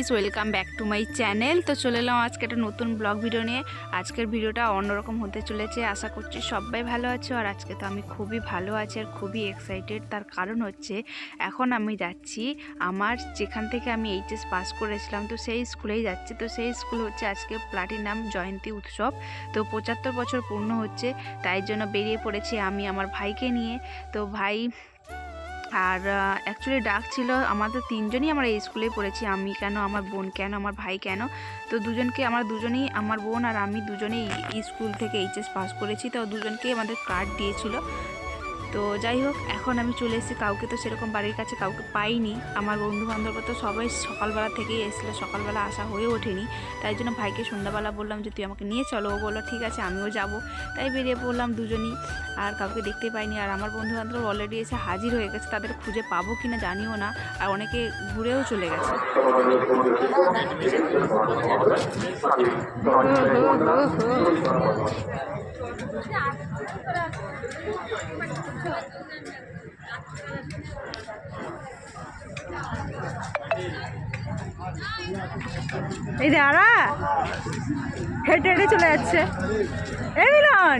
Guys, welcome back to my channel. তো চলে এলাম আজকে একটা নতুন ব্লগ ভিডিও নিয়ে। আজকের ভিডিওটা অন্যরকম হতে চলেছে, আশা করছি সবাই ভালো আছো। আর আজকে তো আমি খুবই ভালো আছি আর খুবই এক্সাইটেড। তার কারণ হচ্ছে এখন আমি যাচ্ছি আমার যেখান থেকে আমি এইচএস পাস করেছিলাম, তো সেই স্কুলেই যাচ্ছি। তো সেই স্কুল হচ্ছে আজকে প্লাটিনাম জয়ন্তী উৎসব, তো 75 বছর পূর্ণ হচ্ছে। তাই জন্য বেরিয়ে পড়েছি আমি আমার ভাইকে নিয়ে। তো ভাই আর অ্যাকচুয়ালি ডাক ছিল আমাদের তিনজনই আমরা এই স্কুলেই পড়েছি, আমি কেন, আমার বোন কেন, আমার ভাই কেন। তো দুজনকে আমরা দুজনেই, আমার বোন আর আমি দুজনেই এই স্কুল থেকে এইচএস পাস করেছি। তো দুজনকেই আমাদের কার্ড দিয়েছিল। তো যাই হোক, এখন আমি চলে এসেছি। কাউকে তো সেরকম বাড়ির কাছে কাউকে পাইনি। আমার বন্ধু বান্ধব তো সবাই সকালবেলা থেকেই এসেছিলো, সকালবেলা আসা হয়ে ওঠেনি। তাই জন্য ভাইকে সন্ধ্যাবেলা বললাম যে তুই আমাকে নিয়ে চলো। ও বললো ঠিক আছে, আমিও যাব। তাই বেরিয়ে পড়লাম দুজনই, আর কাউকে দেখতে পাইনি। আর আমার বন্ধু বান্ধব অলরেডি এসে হাজির হয়ে গেছে, তাদের খুঁজে পাবো কিনা জানিও না। আর অনেকে ঘুরেও চলে গেছে। এই দাঁড়া, হেঁটে হেঁটে চলে যাচ্ছে। এই মিলন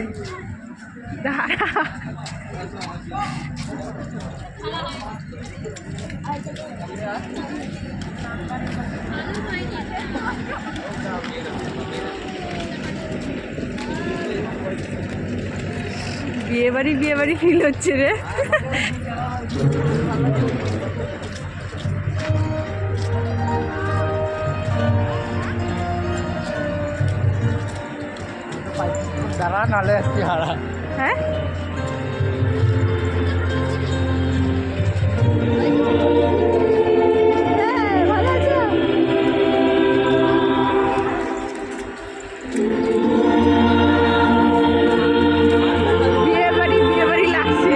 দাঁড়া, বিয়ে বাড়ি ফিল হচ্ছে রে। দাঁড়া নালে একটি হারা। হ্যাঁ, ভালো আছো? বিয়ে বাড়ি লাগছে।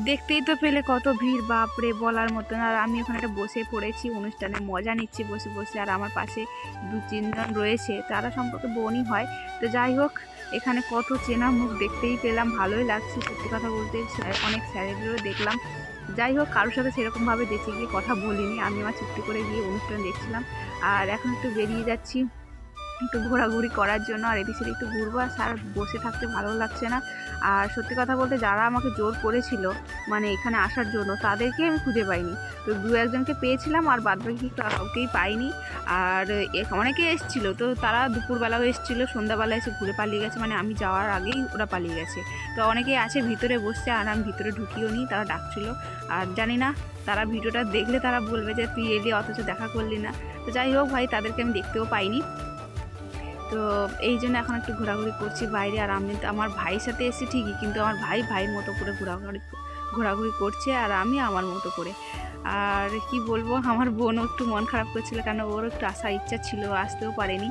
দেখতেই তো পেলে কত ভিড়, বাপরে বলার মতন। আর আমি ওখানে একটা বসে পড়েছি, অনুষ্ঠানে মজা নিচ্ছি বসে বসে। আর আমার পাশে 2-3 জন রয়েছে, তারা সম্পর্কে বোনই হয়। তো যাই হোক, এখানে কত চেনা মুখ দেখতেই পেলাম, ভালোই লাগছে সত্যি কথা বলতে। অনেক স্যারেদেরও দেখলাম। যাই হোক, কারোর সাথে সেরকমভাবে দেখে গিয়ে কথা বলিনি, আমি আমার চুক্তি করে গিয়ে অনুষ্ঠান দেখছিলাম। আর এখন একটু বেরিয়ে যাচ্ছি একটু ঘোরাঘুরি করার জন্য। আর এদিক সেদিক একটু ঘুরবো, আর বসে থাকতে ভালো লাগছে না। আর সত্যি কথা বলতে যারা আমাকে জোর করেছিল মানে এখানে আসার জন্য, তাদেরকে আমি খুঁজে পাইনি। তো 2-1জনকে পেয়েছিলাম, আর বাদবাকি কাউকেই পাইনি। আর অনেকে এসেছিলো, তো তারা দুপুরবেলাও এসেছিলো, সন্ধ্যাবেলা এসে ঘুরে পালিয়ে গেছে, মানে আমি যাওয়ার আগেই ওরা পালিয়ে গেছে। তো অনেকেই আছে ভিতরে বসছে, আর আমি ভিতরে ঢুকিও নি, তারা ডাকছিলো। আর জানি না, তারা ভিডিওটা দেখলে তারা বলবে যে তুই এলি অথচ দেখা করলি না। তো যাই হোক ভাই, তাদেরকে আমি দেখতেও পাইনি। তো এই জন্য এখন একটু ঘোরাঘুরি করছি বাইরে। আর আমি তো আমার ভাইয়ের সাথে এসেছি ঠিকই, কিন্তু আমার ভাইয়ের মতো করে ঘোরাঘুরি করছে, আর আমি আমার মতো করে। আর কি বলবো, আমার বোনও একটু মন খারাপ করছিল, কারণ ওরও একটু আসার ইচ্ছা ছিল, আসতেও পারেনি।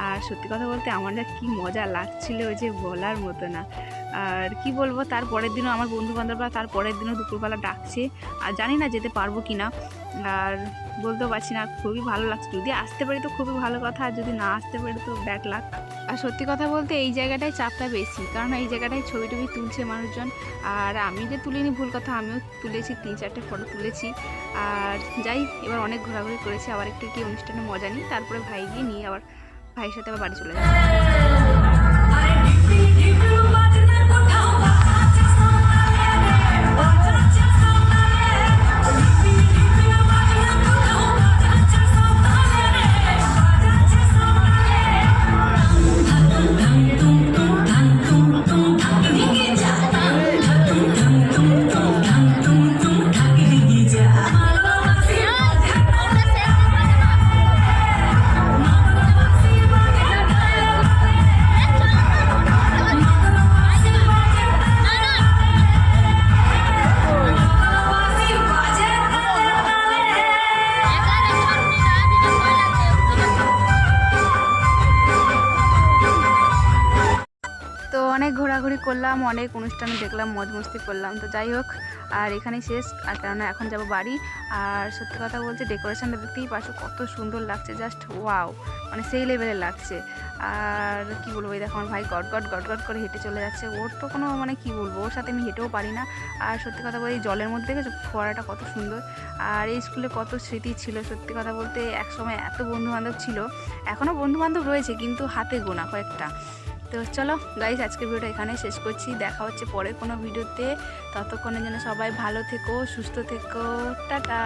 আর সত্যি কথা বলতে আমার কি মজা লাগছিল যে বলার মতো না। আর কি বলবো, তারপরের দিনও আমার বন্ধু বান্ধবরা তারপরের দিনও দুপুরবেলা ডাকছে, আর জানি না যেতে পারবো কি না। আর বলতেও পারছি না, খুবই ভালো লাগছে। যদি আসতে পারি তো খুবই ভালো কথা, আর যদি না আসতে পারি তো ব্যাড লাক। আর সত্যি কথা বলতে এই জায়গাটায় চাপটা বেশি, কারণ এই জায়গাটায় ছবি টবি তুলছে মানুষজন। আর আমি যে তুলিনি ভুল কথা, আমিও তুলেছি, 3-4টে ফটো তুলেছি। আর যাই, এবার অনেক ঘোরাঘুরি করেছি, আবার একটু কি অনুষ্ঠানে মজা নিই, তারপরে ভাই গিয়ে নিয়ে আবার ভাইয়ের সাথে আবার বাড়ি চলে যাই। ঘোরাঘুরি করলাম, অনেক অনুষ্ঠানে দেখলাম, মজ মস্তি করলাম। তো যাই হোক, আর এখানেই শেষ, আর কেননা এখন যাব বাড়ি। আর সত্যি কথা বলতে ডেকোরেশনটা দেখতেই পাচ্ছ কত সুন্দর লাগছে, জাস্ট ওয়াও, মানে সেই লেভেলের লাগছে। আর কি বলবো, এই দেখো আমার ভাই গট গট গট গট করে হেঁটে চলে যাচ্ছে। ওর তো কোনো মানে কি বলবো, ওর সাথে আমি হেঁটেও পারি না। আর সত্যি কথা বলতে এই জলের মধ্যে দেখেছো ফোয়ারাটা কত সুন্দর। আর এই স্কুলে কত স্মৃতি ছিল, সত্যি কথা বলতে একসময় এত বন্ধুবান্ধব ছিল, এখনও বন্ধুবান্ধব রয়েছে কিন্তু হাতে গোনা কয়েকটা। তো চলো গাইস, আজকের ভিডিওটা এখানে শেষ করছি, দেখা হচ্ছে পরের কোনো ভিডিওতে। ততক্ষণের জন্য সবাই ভালো থেকো, সুস্থ থেকো, টাটা।